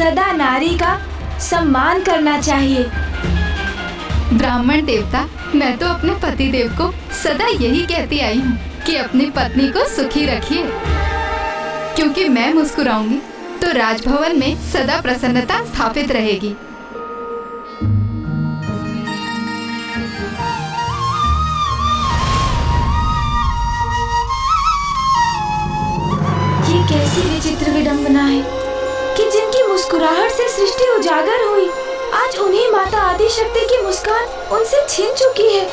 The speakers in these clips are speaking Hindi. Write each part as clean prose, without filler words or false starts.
सदा नारी का सम्मान करना चाहिए। ब्राह्मण देवता, मैं तो अपने पति देव को सदा यही कहती आई हूँ कि अपनी पत्नी को सुखी रखिए, क्योंकि मैं मुस्कुराऊंगी तो राजभवन में सदा प्रसन्नता स्थापित रहेगी। ये कैसी विचित्र विडंबना है कि जिनकी मुस्कुराहट से सृष्टि उजागर हुई, आज उन्हीं माता आदिशक्ति की मुस्कान उनसे छिन चुकी है।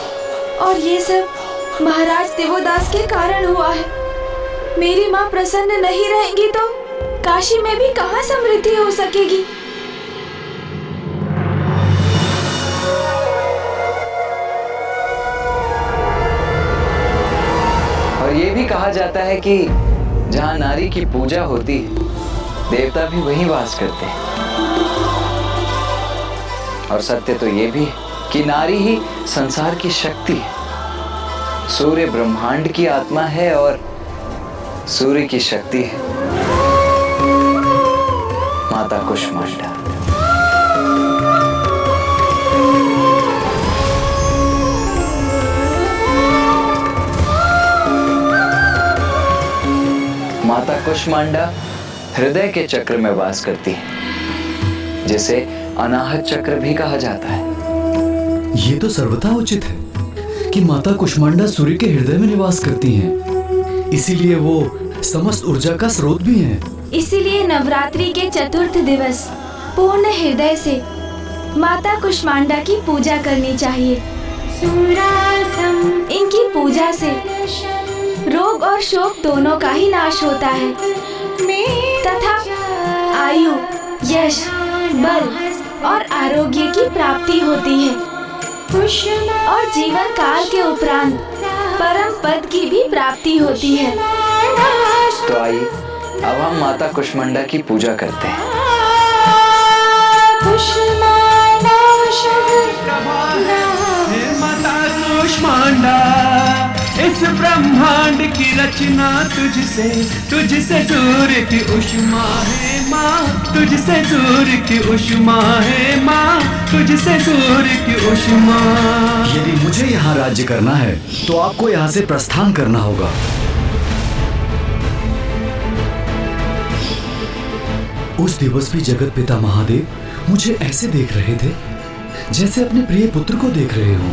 और ये सब महाराज देवोदास के कारण हुआ है। मेरी माँ प्रसन्न नहीं रहेंगी तो काशी में भी कहाँ समृद्धि हो सकेगी। और ये भी कहा जाता है कि जहाँ नारी की पूजा होती है, देवता भी वहीं वास करते हैं। और सत्य तो ये भी है कि नारी ही संसार की शक्ति है। सूर्य ब्रह्मांड की आत्मा है और सूर्य की शक्ति है माता कुष्मांडा। माता कुष्मांडा हृदय के चक्र में वास करती है, जिसे अनाहत चक्र भी कहा जाता है। ये तो सर्वथा उचित है कि माता कुष्मांडा सूर्य के हृदय में निवास करती हैं। इसीलिए वो समस्त ऊर्जा का स्रोत भी हैं। इसीलिए नवरात्रि के चतुर्थ दिवस पूर्ण हृदय से माता कुष्मांडा की पूजा करनी चाहिए। इनकी पूजा से रोग और शोक दोनों का ही नाश होता है तथा आयु, यश, बल और आरोग्य की प्राप्ति होती है और जीवन काल के उपरांत परम पद की भी प्राप्ति होती है। तो आइए अब हम माता कुष्मांडा की पूजा करते हैं। माता कुष्मांडा, इस ब्रह्मांड की रचना तुझसे सूर्य की उष्मा है माँ, तुझसे सूर्य की उष्मा है माँ, तुझसे सूर्य की उष्मा। यदि मुझे यहाँ राज्य करना है तो आपको यहाँ से प्रस्थान करना होगा। उस दिवस भी जगत पिता महादेव मुझे ऐसे देख रहे थे जैसे अपने प्रिय पुत्र को देख रहे हो।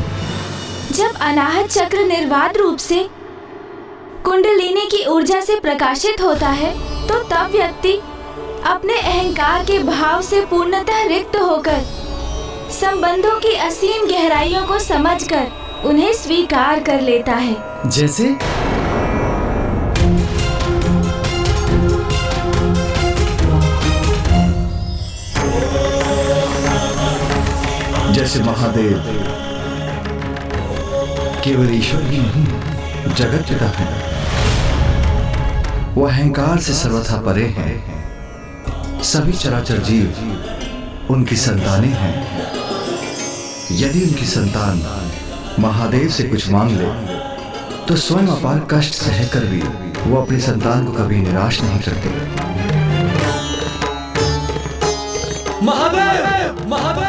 जब अनाहत चक्र निर्वाध रूप से कुंडलिनी की ऊर्जा से प्रकाशित होता है तो तब व्यक्ति अपने अहंकार के भाव से पूर्णतः रिक्त होकर संबंधों की असीम गहराइयों को समझकर उन्हें स्वीकार कर लेता है। जैसे महादेव केवल ईश्वर ही नहीं जगत पिता है, वो अहंकार से सर्वथा परे हैं। सभी चराचर जीव उनकी संतानें हैं। यदि उनकी संतान महादेव से कुछ मांग ले तो स्वयं अपार कष्ट सहकर भी वो अपनी संतान को कभी निराश नहीं करते। महादेव, महादेव।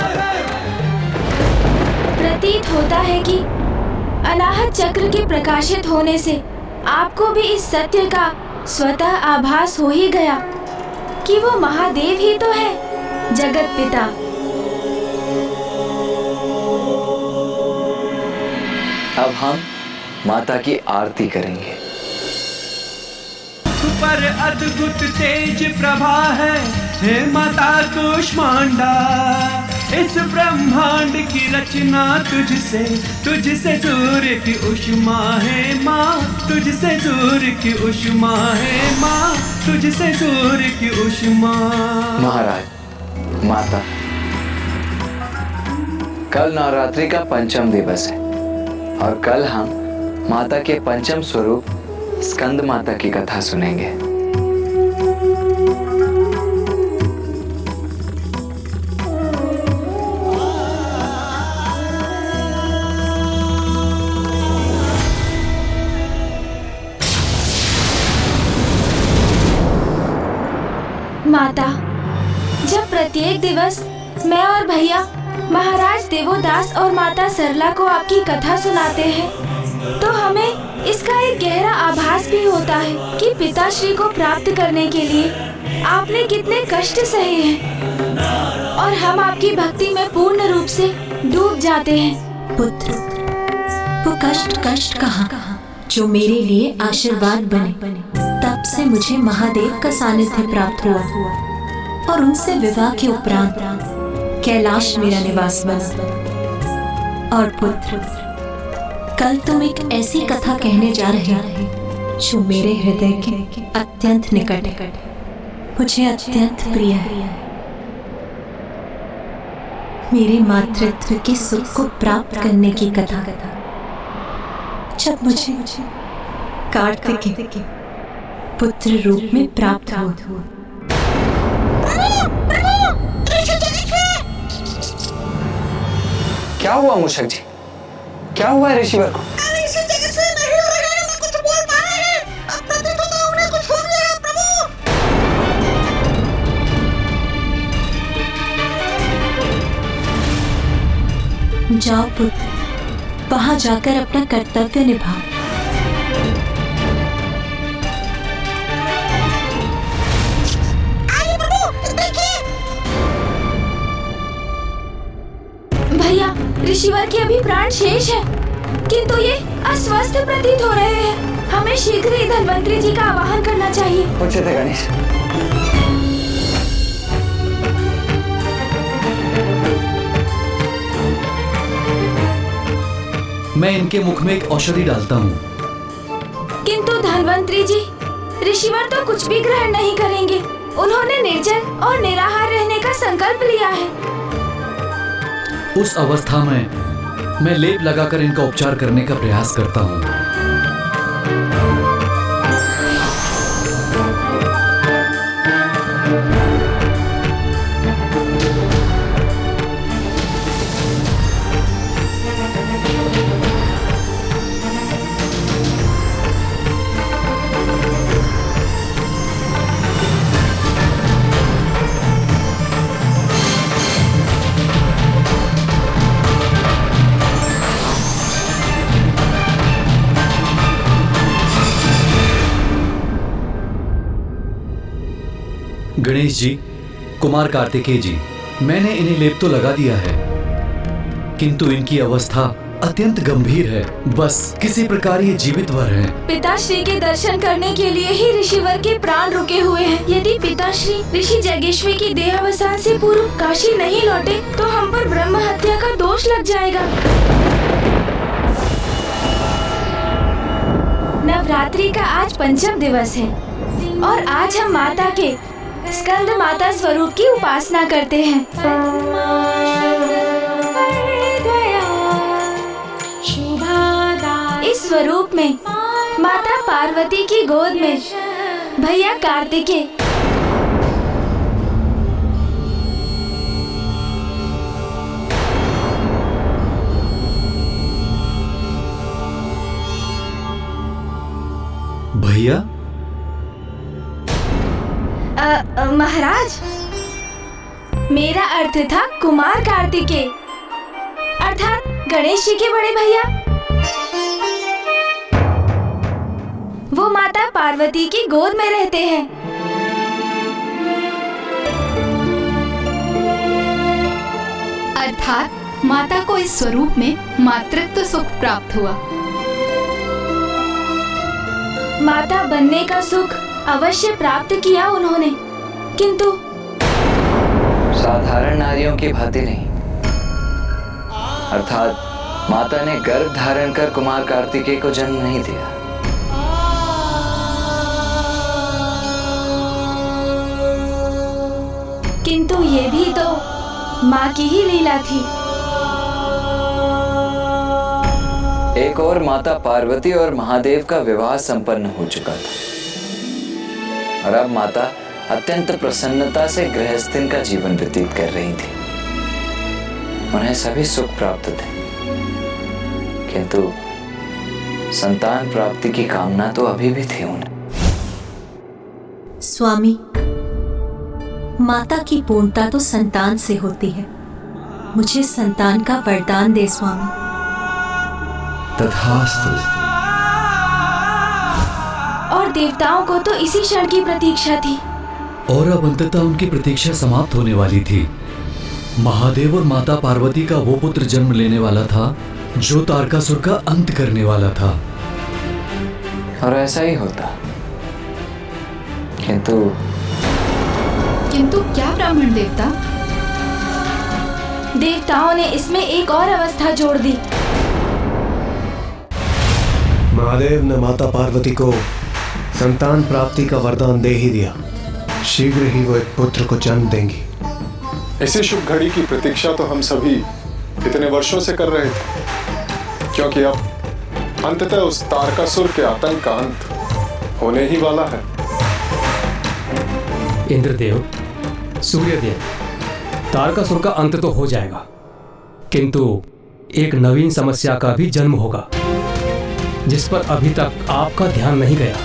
प्रतीत होता है कि अनाहत चक्र के प्रकाशित होने से आपको भी इस सत्य का स्वतः आभास हो ही गया कि वो महादेव ही तो है, जगत पिता। अब हम माता की आरती करेंगे। पर अद्भुत तेज प्रभा है हे माता कुष्मांडा, इस ब्रह्मांड की रचना तुझसे सूर्य की उष्मा है माँ, तुझसे सूर्य की उष्मा है माँ, तुझसे सूर्य की उष्मा। महाराज, माता, कल नवरात्रि का पंचम दिवस है और कल हम माता के पंचम स्वरूप स्कंद माता की कथा सुनेंगे। माता, जब प्रत्येक दिवस मैं और भैया महाराज देवोदास और माता सरला को आपकी कथा सुनाते हैं, तो हमें इसका एक गहरा आभास भी होता है कि पिताश्री को प्राप्त करने के लिए आपने कितने कष्ट सहे हैं और हम आपकी भक्ति में पूर्ण रूप से डूब जाते हैं। पुत्र, वो कष्ट कहाँ जो मेरे लिए आशीर्वाद बने। तब से मुझे महादेव का सानिध्य प्राप्त हुआ और उनसे विवाह के उपरांत कैलाश मेरा निवास बना। और पुत्र, कल तुम एक ऐसी कथा कहने जा रहे हो जो मेरे हृदय के अत्यंत निकट है, मुझे अत्यंत प्रिय है। मेरे मातृत्व के सुख को प्राप्त करने की कथा, जब मुझे कार्तिकेय पुत्र रूप में प्राप्त हुआ। क्या हुआ मूषक जी? क्या हुआ ऋषिवर को? जाओ पुत्र, वहां जाकर अपना कर्तव्य निभाओ। भैया, ऋषिवर के अभी प्राण शेष है, किंतु ये अस्वस्थ प्रतीत हो रहे हैं। हमें शीघ्र ही धन्वंतरी जी का आवाहन करना चाहिए। उचित है गणेश। मैं इनके मुख में एक औषधि डालता हूँ। किंतु धन्वंतरी जी, ऋषिवर तो कुछ भी ग्रहण नहीं करेंगे। उन्होंने निर्जल और निराहार रहने का संकल्प लिया है। उस अवस्था में मैं लेप लगाकर इनका उपचार करने का प्रयास करता हूँ। गणेश जी, कुमार कार्तिकेय जी, मैंने इन्हें लेप तो लगा दिया है, किंतु इनकी अवस्था अत्यंत गंभीर है। बस किसी प्रकार ये जीवित वर हैं। पिताश्री के दर्शन करने के लिए ही ऋषिवर के प्राण रुके हुए हैं। यदि पिताश्री ऋषि जगेश्वी की देहावसान से पूर्व काशी नहीं लौटे तो हम पर ब्रह्म हत्या का दोष लग जाएगा। नवरात्रि का आज पंचम दिवस है और आज हम माता के स्कंद माता स्वरूप की उपासना करते हैं। इस स्वरूप में माता पार्वती की गोद में भैया कार्तिकेय भैया, महाराज, मेरा अर्थ था कुमार कार्तिकेय, अर्थात गणेश जी के बड़े भैया। वो माता पार्वती की गोद में रहते हैं। अर्थात माता को इस स्वरूप में मातृत्व सुख प्राप्त हुआ। माता बनने का सुख अवश्य प्राप्त किया उन्होंने, किंतु साधारण नारियों की भांति नहीं। अर्थात माता ने गर्भ धारण कर कुमार कार्तिकेय को जन्म नहीं दिया। किंतु ये भी तो माँ की ही लीला थी। एक और माता पार्वती और महादेव का विवाह संपन्न हो चुका था और अब माता अत्यंत प्रसन्नता से गृहस्थीन का जीवन व्यतीत कर रही थी। उन्हें सभी सुख प्राप्त थे, किंतु संतान प्राप्ति की कामना तो अभी भी थी उन्हें। स्वामी, माता की पूर्णता तो संतान से होती है। मुझे संतान का वरदान दे स्वामी। तथास्तु। और देवताओं को तो इसी क्षण की प्रतीक्षा थी। और अब अंततः उनकी प्रतीक्षा समाप्त होने वाली थी। महादेव और माता पार्वती का वो पुत्र जन्म लेने वाला था जो तारकासुर का अंत करने वाला था। और ऐसा ही होता। किंतु क्या ब्राह्मण देवता? देवताओं ने इसमें एक और अवस्था जोड़ दी। महादेव ने माता पार्वती को संतान प्राप्ति का वरदान दे ही दिया। शीघ्र ही वो एक पुत्र को जन्म देंगी। इसी शुभ घड़ी की प्रतीक्षा तो हम सभी इतने वर्षों से कर रहे थे, क्योंकि अब अंततः उस तारकासुर के आतंक का अंत होने ही वाला है। इंद्रदेव, सूर्यदेव, तारकासुर का अंत तो हो जाएगा, किंतु एक नवीन समस्या का भी जन्म होगा जिस पर अभी तक आपका ध्यान नहीं गया।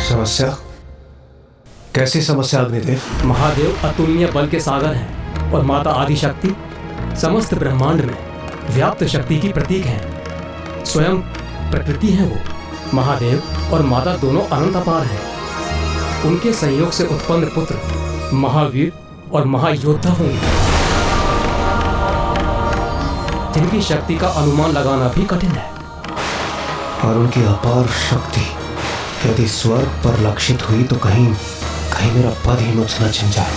समस्या? कैसी समस्या अग्निदेव? महादेव अतुलनीय बल के सागर हैं और माता आदिशक्ति समस्त ब्रह्मांड में व्याप्त शक्ति की प्रतीक हैं। स्वयं प्रकृति हैं वो। महादेव और माता दोनों अनंत अपार हैं। उनके संयोग से उत्पन्न पुत्र महावीर और महायोद्धा होंगे, जिनकी शक्ति का अनुमान लगाना भी कठिन है। और उनकी अपार शक्ति यदि स्वर्ग पर लक्षित हुई तो कहीं मेरा पद ही मुझसे न छिन जाए।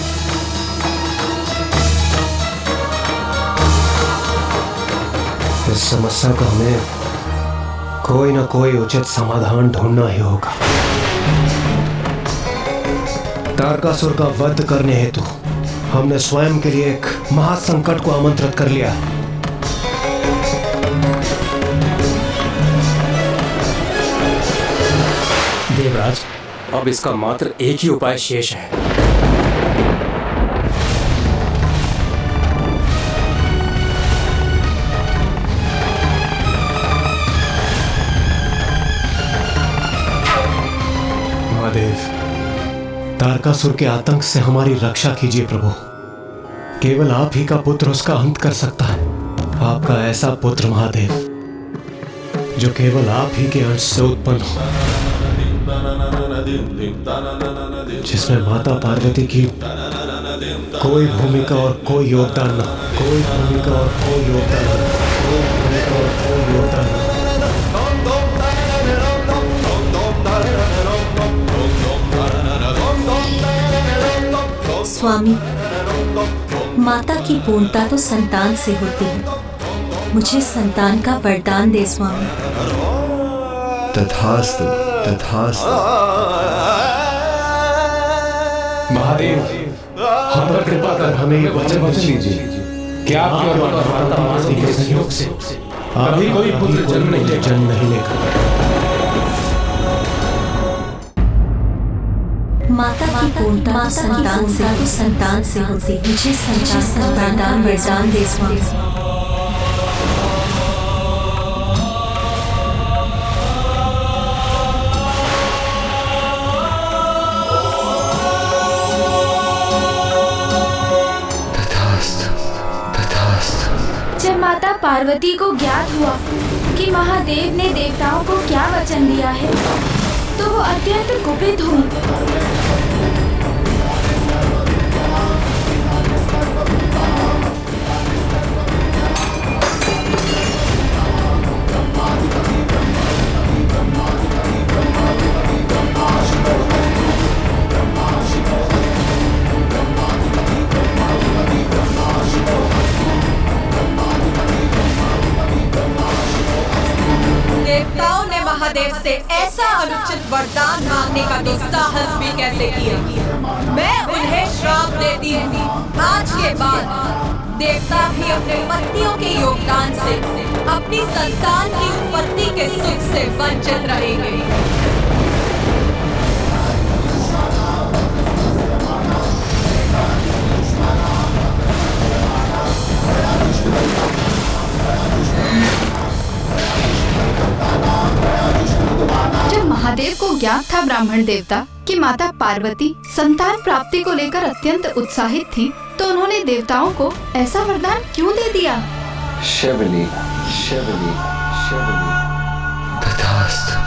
इस समस्या का हमें कोई ना कोई उचित समाधान ढूंढना ही होगा। तारकासुर का वध करने हेतु हमने स्वयं के लिए एक महासंकट को आमंत्रित कर लिया है। देवराज, अब इसका मात्र एक ही उपाय शेष है। महादेव, तारकासुर के आतंक से हमारी रक्षा कीजिए प्रभु। केवल आप ही का पुत्र उसका अंत कर सकता है। आपका ऐसा पुत्र महादेव जो केवल आप ही के अंश से उत्पन्न हो, जिसमें माता पार्वती की कोई भूमिका और कोई योगदान न हो। कोई भूमिका और कोई योगदान न हो। कोई भूमिका और कोई योगदान न हो। स्वामी, माता की पूर्णता तो संतान से होती है। मुझे संतान का वरदान दे स्वामी। तथास्तु। तथास्तु। महादेव, हम पर कृपा कर हमें ये वचन लीजिए कि आपके और माता पार्वती के सहयोग से अभी कोई पुत्र जन्म नहीं लेगा। माता की पूर्णता संतान से होती है। मुझे संतान का वरदान दे स्वामी। जब माता पार्वती को ज्ञात हुआ कि महादेव ने देवताओं को क्या वचन दिया है, तो वो अत्यंत कुपित हुई। देवताओं ने महादेव से ऐसा अनुचित वरदान मांगने का तो साहस भी कैसे किया। मैं उन्हें श्राप देती हूँ, आज के बाद देवता भी अपने पत्नियों के योगदान से अपनी संतान की उत्पत्ति के सुख से वंचित रहेंगे। जब महादेव को ज्ञात था ब्राह्मण देवता कि माता पार्वती संतान प्राप्ति को लेकर अत्यंत उत्साहित थी, तो उन्होंने देवताओं को ऐसा वरदान क्यों दे दिया? शिवलीला, शिवलीला, शिवलीला। तथास्तु,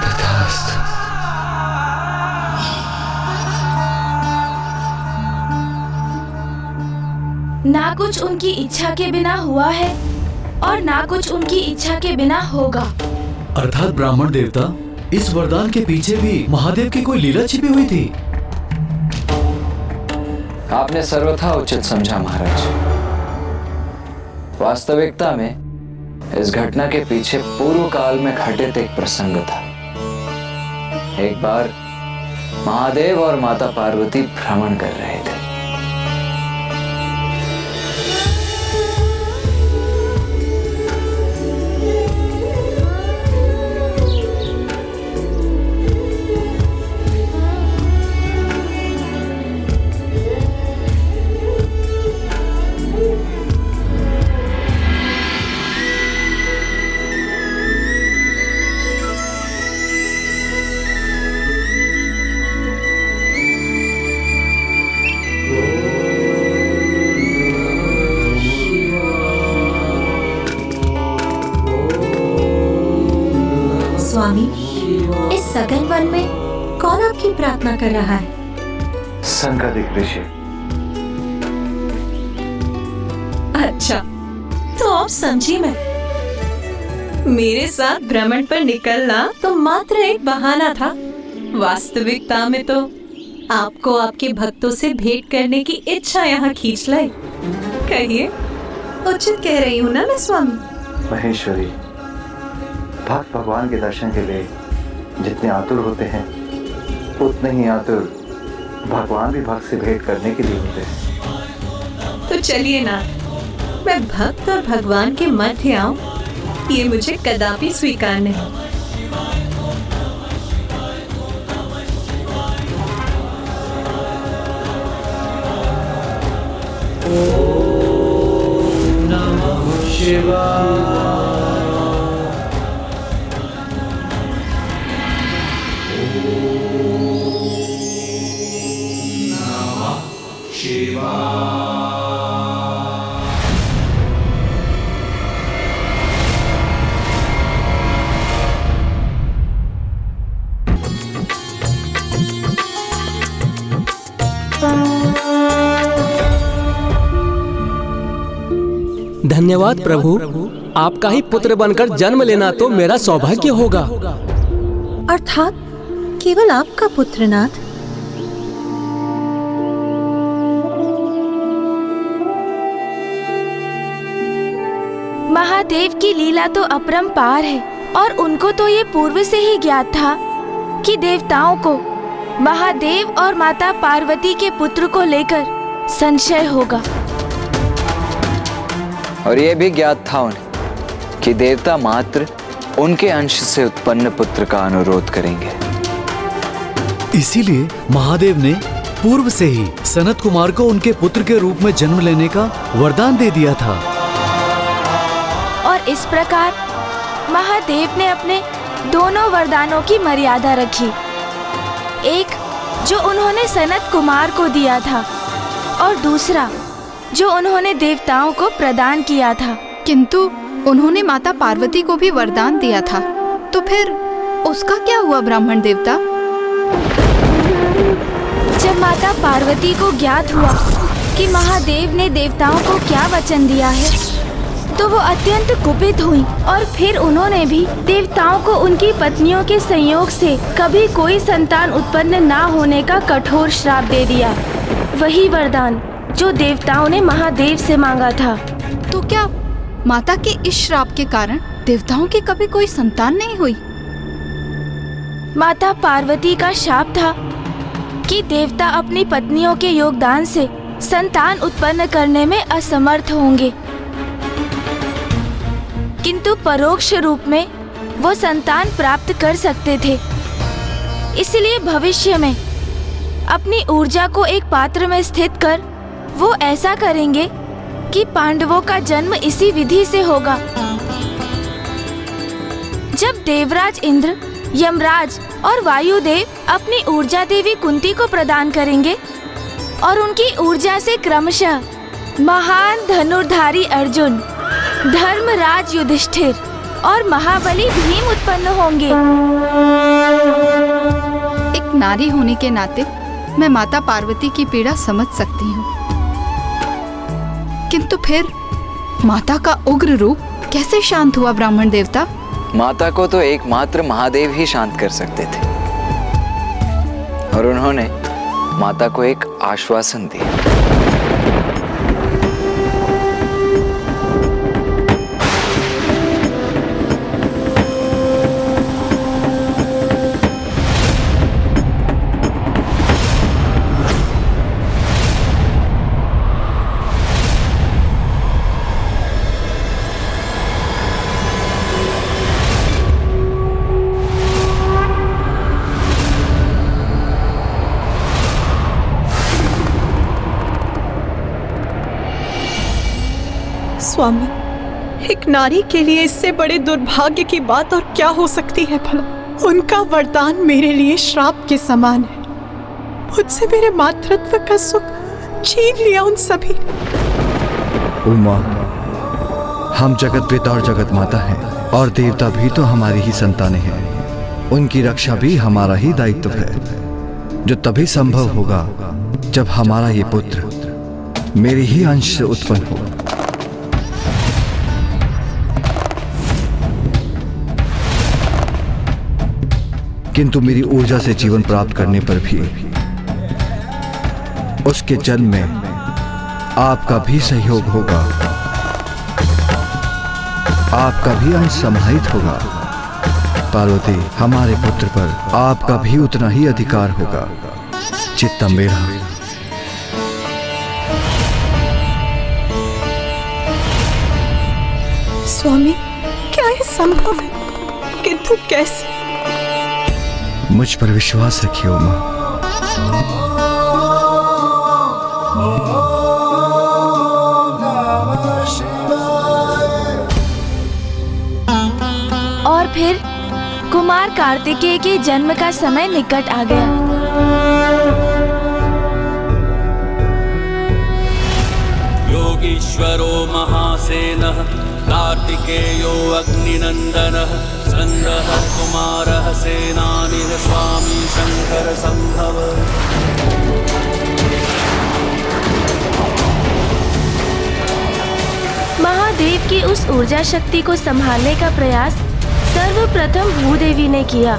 तथास्तु। ना कुछ उनकी इच्छा के बिना हुआ है और ना कुछ उनकी इच्छा के बिना होगा। अर्थात ब्राह्मण देवता, इस वरदान के पीछे भी महादेव की कोई लीला छिपी हुई थी। आपने सर्वथा उचित समझा महाराज। वास्तविकता में इस घटना के पीछे पूर्व काल में घटित एक प्रसंग था। एक बार महादेव और माता पार्वती भ्रमण कर रहे थे। स्वामी, इस सघन वन में कौन आपकी प्रार्थना कर रहा है? संगदिक ऋषि। अच्छा, तो अब समझी मैं। मेरे साथ भ्रमण पर निकलना तो मात्र एक बहाना था। वास्तविकता में तो आपको आपके भक्तों से भेंट करने की इच्छा यहाँ खींच लाई। कहिए, उचित कह रही हूँ ना मैं स्वामी? महेश्वरी, भक्त भगवान के दर्शन के लिए जितने आतुर होते हैं, उतने ही आतुर भगवान भी भक्त से भेंट करने के लिए होते हैं। तो चलिए ना, मैं भक्त और भगवान के मध्य आऊं, ये मुझे कदापि स्वीकार नहीं। ओम नमः शिवाय। धन्यवाद प्रभु, आपका ही पुत्र बनकर जन्म लेना तो मेरा सौभाग्य होगा। अर्थात केवल आपका पुत्रनाथ? महादेव की लीला तो अपरंपार है और उनको तो ये पूर्व से ही ज्ञात था कि देवताओं को महादेव और माता पार्वती के पुत्र को लेकर संशय होगा। और यह भी ज्ञात था उन्हें कि देवता मात्र उनके अंश से उत्पन्न पुत्र का अनुरोध करेंगे। इसीलिए महादेव ने पूर्व से ही सनत कुमार को उनके पुत्र के रूप में जन्म लेने का वरदान दे दिया था। और इस प्रकार महादेव ने अपने दोनों वरदानों की मर्यादा रखी। एक जो उन्होंने सनत कुमार को दिया था और दूसरा जो उन्होंने देवताओं को प्रदान किया था। किंतु उन्होंने माता पार्वती को भी वरदान दिया था, तो फिर उसका क्या हुआ ब्राह्मण देवता? जब माता पार्वती को ज्ञात हुआ कि महादेव ने देवताओं को क्या वचन दिया है, तो वो अत्यंत कुपित हुई और फिर उन्होंने भी देवताओं को उनकी पत्नियों के संयोग से कभी कोई संतान उत्पन्न ना होने का कठोर श्राप दे दिया। वही वरदान जो देवताओं ने महादेव से मांगा था। तो क्या माता के इस श्राप के कारण देवताओं की कभी कोई संतान नहीं हुई? माता पार्वती का शाप था कि देवता अपनी पत्नियों के योगदान से संतान उत्पन्न करने में असमर्थ होंगे, किंतु परोक्ष रूप में वो संतान प्राप्त कर सकते थे। इसलिए भविष्य में अपनी ऊर्जा को एक पात्र में स्थित कर वो ऐसा करेंगे कि पांडवों का जन्म इसी विधि से होगा। जब देवराज इंद्र, यमराज और वायुदेव अपनी ऊर्जा देवी कुंती को प्रदान करेंगे और उनकी ऊर्जा से क्रमशः महान धनुर्धारी अर्जुन, धर्मराज युधिष्ठिर और महाबली भीम उत्पन्न होंगे। एक नारी होने के नाते मैं माता पार्वती की पीड़ा समझ सकती हूँ, किंतु फिर माता का उग्र रूप कैसे शांत हुआ ब्राह्मण देवता? माता को तो एकमात्र महादेव ही शांत कर सकते थे और उन्होंने माता को एक आश्वासन दिया। स्वामी, एक नारी के लिए इससे बड़े दुर्भाग्य की बात और क्या हो सकती है भला? उनका वरदान मेरे लिए श्राप के समान है। मुझसे मेरे मातृत्व का सुख छीन लिया उन सभी। उमा, हम जगत पिता और जगत माता हैं और देवता भी तो हमारी ही संतानें हैं। उनकी रक्षा भी हमारा ही दायित्व है, जो तभी संभव होगा जब हमारा ये पुत्र मेरे ही अंश से उत्पन्न हो। किंतु मेरी ऊर्जा से जीवन प्राप्त करने पर भी उसके जन्म में आपका भी सहयोग होगा, आपका भी अंश समाहित होगा। पार्वती, हमारे पुत्र पर आपका भी उतना ही अधिकार होगा। चित्त मेरा। स्वामी, क्या यह संभव है? किंतु कैसे? मुझ पर विश्वास रखिए उमा। और फिर कुमार कार्तिकेय के जन्म का समय निकट आ गया। योगीश्वरो महासेनः कार्तिकेयो अग्निनन्दनः स्कन्दः कुमारः सेनानिः स्वामी शंकर संभव। महादेव की उस ऊर्जा शक्ति को संभालने का प्रयास सर्वप्रथम भूदेवी ने किया,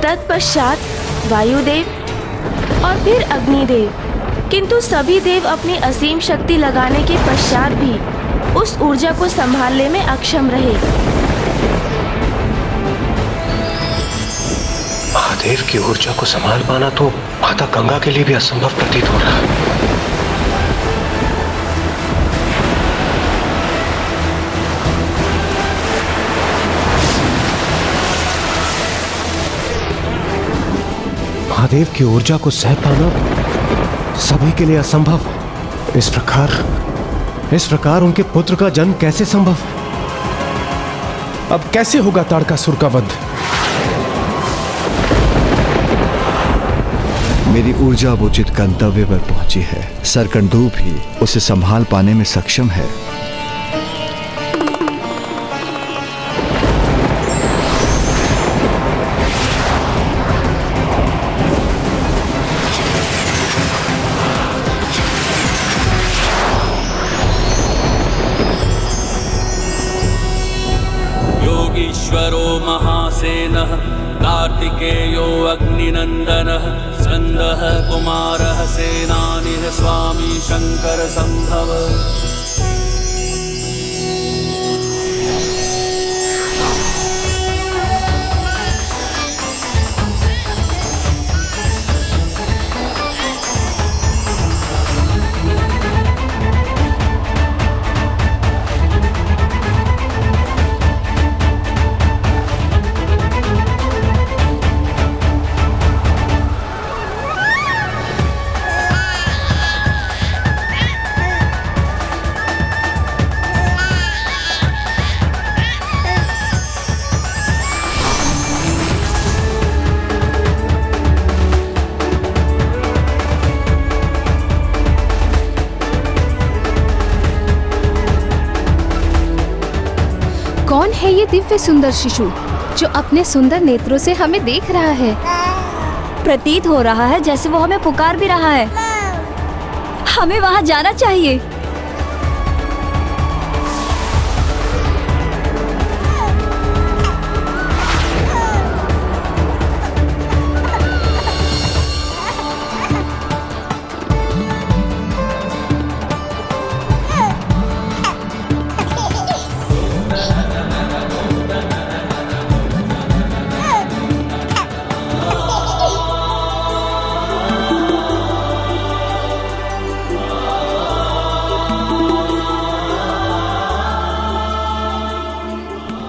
तत्पश्चात वायुदेव और फिर अग्निदेव। किंतु सभी देव अपनी असीम शक्ति लगाने के पश्चात भी उस ऊर्जा को संभालने में अक्षम रहे। महादेव की ऊर्जा को संभाल पाना तो माता गंगा के लिए भी असंभव प्रतीत हो रहा है। महादेव की ऊर्जा को सह पाना सभी के लिए असंभव। इस प्रकार उनके पुत्र का जन्म कैसे संभव? अब कैसे होगा तारकासुर का वध? मेरी ऊर्जा अब उचित गंतव्य पर पहुंची है। सरकंडू भी उसे संभाल पाने में सक्षम है। योगीश्वरो महासेनः कार्तिकेयो अग्निनन्दनः स्कन्दः कुमारः सेनानिः स्वामी शंकर संभव। ये दिव्य सुंदर शिशु जो अपने सुंदर नेत्रों से हमें देख रहा है। प्रतीत हो रहा है जैसे वो हमें पुकार भी रहा है। हमें वहाँ जाना चाहिए।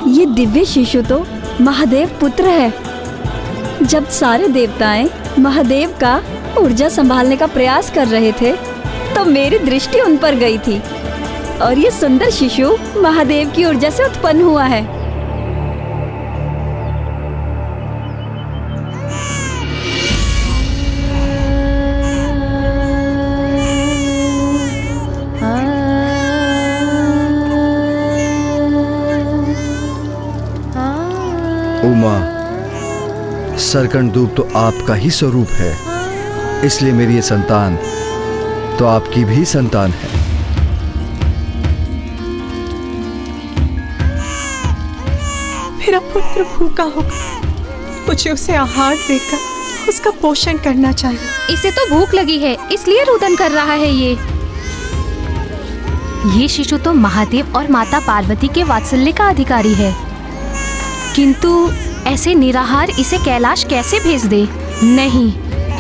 ये दिव्य शिशु तो महादेव पुत्र है। जब सारे देवताएं महादेव का ऊर्जा संभालने का प्रयास कर रहे थे तो मेरी दृष्टि उन पर गई थी और ये सुंदर शिशु महादेव की ऊर्जा से उत्पन्न हुआ है। उमा, सरकंडूब तो आपका ही स्वरूप है, इसलिए मेरी ये संतान तो आपकी भी संतान है। मेरा पुत्र भूखा होगा, मुझे उसे आहार देकर उसका पोषण करना चाहिए। इसे तो भूख लगी है इसलिए रुदन कर रहा है। ये शिशु तो महादेव और माता पार्वती के वात्सल्य का अधिकारी है, किंतु ऐसे निराहार इसे कैलाश कैसे भेज दे? नहीं,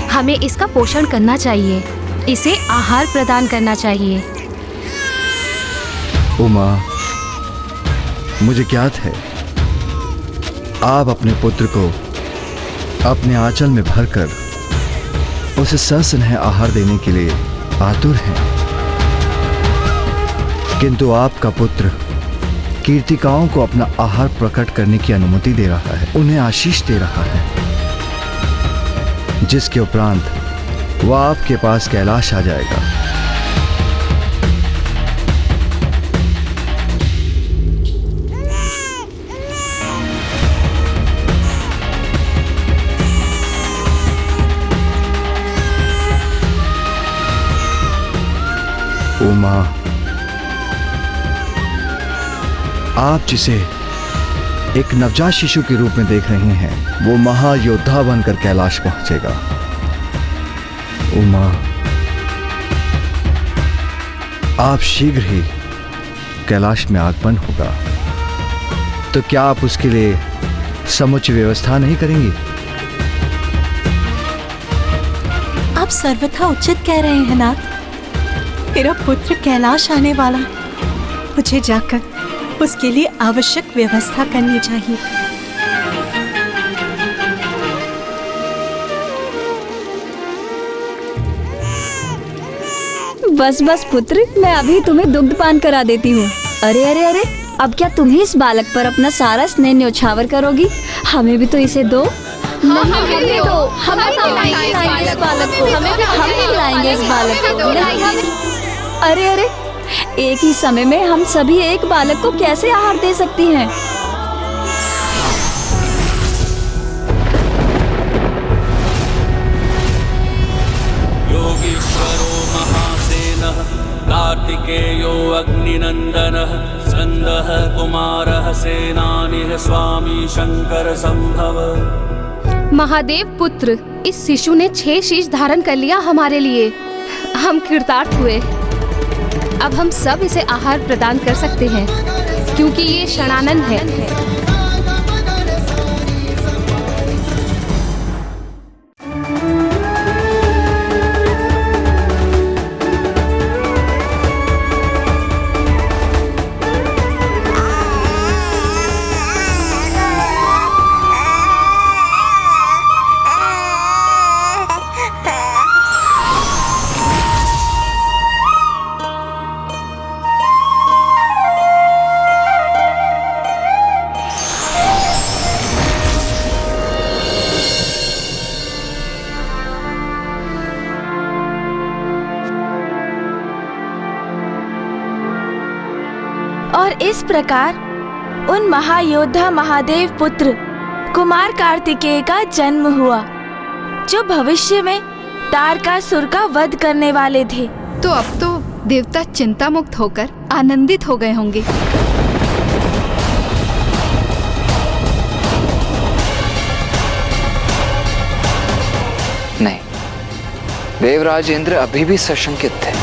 हमें इसका पोषण करना चाहिए, इसे आहार प्रदान करना चाहिए। उमा, मुझे ज्ञात है आप अपने पुत्र को अपने आंचल में भरकर उसे सस्नेह आहार देने के लिए आतुर हैं, किंतु आपका पुत्र कीर्तिकाओं को अपना आहार प्रकट करने की अनुमति दे रहा है, उन्हें आशीष दे रहा है, जिसके उपरांत वह आपके पास कैलाश आ जाएगा। उमा, आप जिसे एक नवजात शिशु के रूप में देख रहे हैं, वो महायोद्धा बनकर कैलाश पहुंचेगा। उमा, आप शीघ्र ही कैलाश में आगमन होगा, तो क्या आप उसके लिए समुचित व्यवस्था नहीं करेंगी? आप सर्वथा उचित कह रहे हैं नाथ। मेरा पुत्र कैलाश आने वाला, मुझे जाकर उसके लिए आवश्यक व्यवस्था करनी चाहिए। बस बस पुत्र, मैं अभी तुम्हें दुग्ध पान करा देती हूँ। अरे अरे अरे, अब क्या तुम ही इस बालक पर अपना सारा स्नेह न्योछावर करोगी? हमें भी तो इसे दो। हमें भी दो। हम खिलाएंगे इस बालक को। हम खिलाएंगे इस बालक को। अरे अरे, एक ही समय में हम सभी एक बालक को कैसे आहार दे सकती हैं? योगीश्वरो महासेनः कार्तिकेयो अग्निनंदनः स्कंदः कुमारः सेनानिः स्वामी शंकर संभव। महादेव पुत्र, इस शिशु ने 6 शीश धारण कर लिया हमारे लिए। हम कृतार्थ हुए। अब हम सब इसे आहार प्रदान कर सकते हैं, क्योंकि ये षणानन है। और इस प्रकार उन महायोद्धा महादेव पुत्र कुमार कार्तिकेय का जन्म हुआ, जो भविष्य में तारकासुर का वध करने वाले थे। तो अब तो देवता चिंता मुक्त होकर आनंदित हो गए होंगे। नहीं, देवराज इंद्र अभी भी सशंकित थे।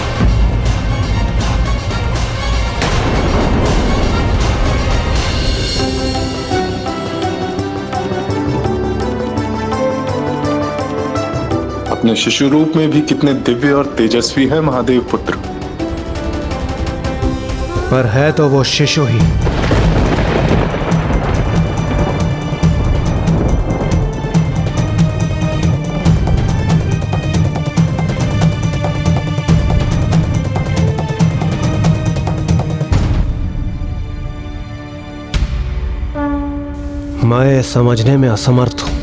अपने शिशु रूप में भी कितने दिव्य और तेजस्वी हैं महादेव पुत्र। पर है तो वो शिशु ही। मैं समझने में असमर्थ हूं,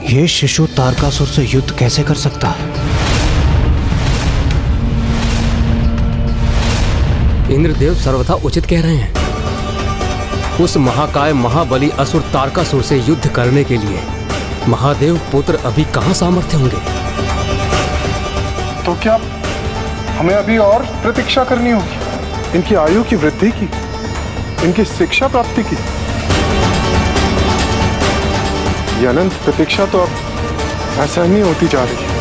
ये शिशु तारकासुर से युद्ध कैसे कर सकता है? इंद्रदेव सर्वथा उचित कह रहे हैं। उस महाकाय महाबली असुर तारकासुर से युद्ध करने के लिए महादेव पुत्र अभी कहां सामर्थ्य होंगे? तो क्या हमें अभी और प्रतीक्षा करनी होगी, इनकी आयु की वृद्धि की, इनकी शिक्षा प्राप्ति की? ये अनंत प्रतीक्षा तो अब असहनीय होती जा रही है।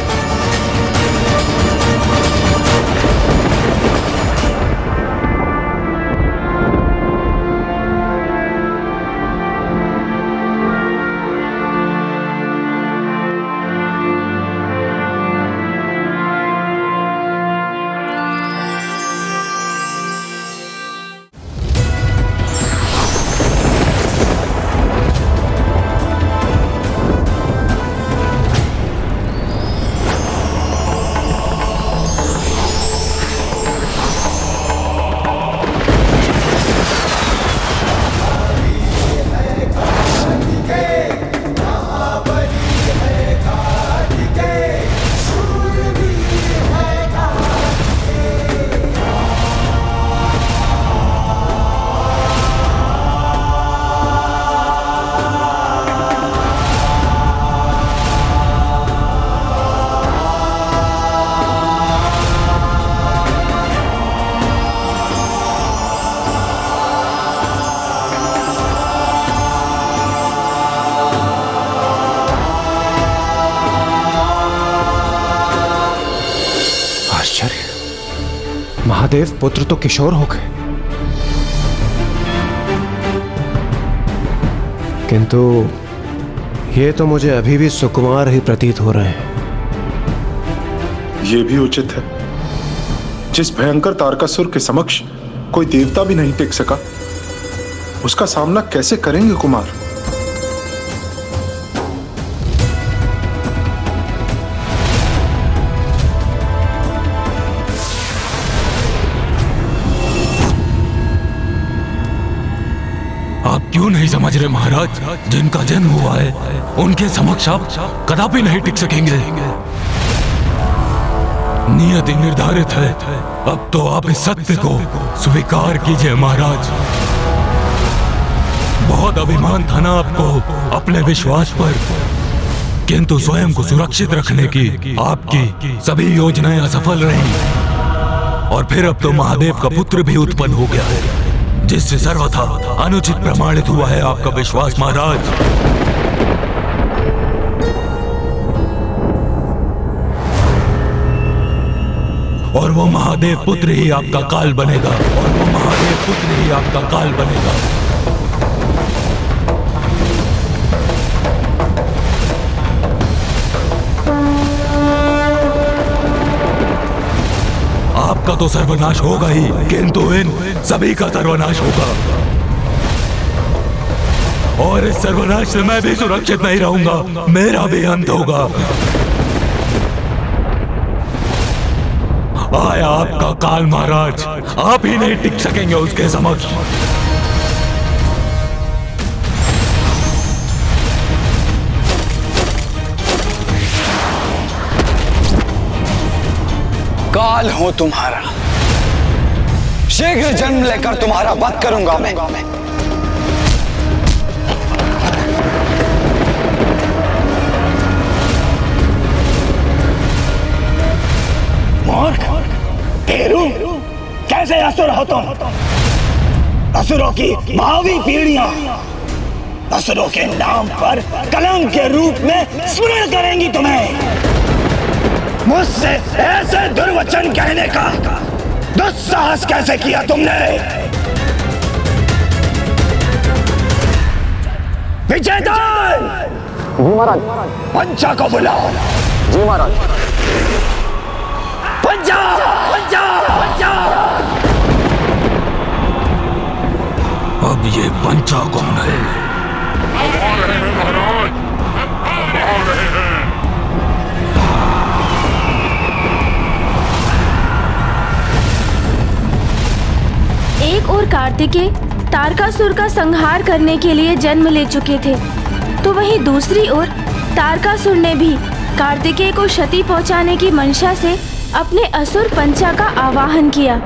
महादेव पुत्र तो किशोर हो गए, किंतु ये तो मुझे अभी भी सुकुमार ही प्रतीत हो रहे हैं। ये भी उचित है। जिस भयंकर तारकासुर के समक्ष कोई देवता भी नहीं टिक सका, उसका सामना कैसे करेंगे कुमार? आप क्यों नहीं समझ रहे महाराज? जिनका जन्म हुआ है उनके समक्ष आप कदापि नहीं टिक सकेंगे। नियति निर्धारित है। अब तो आप इस सत्य को स्वीकार कीजिए महाराज। बहुत अभिमान था ना आपको अपने विश्वास पर, किंतु स्वयं को सुरक्षित रखने की आपकी सभी योजनाएं असफल रही। और फिर अब तो महादेव का पुत्र भी उत्पन्न हो गया है, जिससे सर्वथा अनुचित प्रमाणित हुआ है आपका विश्वास महाराज। और वो महादेव पुत्र ही आपका काल बनेगा, और वो महादेव पुत्र ही आपका काल बनेगा। आपका तो सर्वनाश होगा ही, किंतु इन सभी का सर्वनाश होगा। और इस सर्वनाश से मैं भी सुरक्षित नहीं रहूंगा, मेरा भी अंत होगा। आया आपका काल महाराज, आप ही नहीं टिक सकेंगे उसके समक्ष। काल हो तुम्हारा, शीघ्र जन्म लेकर तुम्हारा वध करूंगा मैं। मूर्ख, भेरू, कैसे असुर हो तुम? असुरों की भावी पीढ़ियां असुरों के नाम पर कलंक के रूप में स्मरण करेंगी तुम्हें। मुझसे ऐसे दुर्वचन कहने का दुस्साहस कैसे किया तुमने? विजयदान! जी महाराज। पंचा को बुलाओ। जी महाराज। पंचा! पंचा! पंचा! अब ये पंचा कौन है? एक और कार्तिकेय तारकासुर का संहार करने के लिए जन्म ले चुके थे, तो वहीं दूसरी ओर तारकासुर ने भी कार्तिकेय को क्षति पहुंचाने की मंशा से अपने असुर पंचा का आवाहन किया।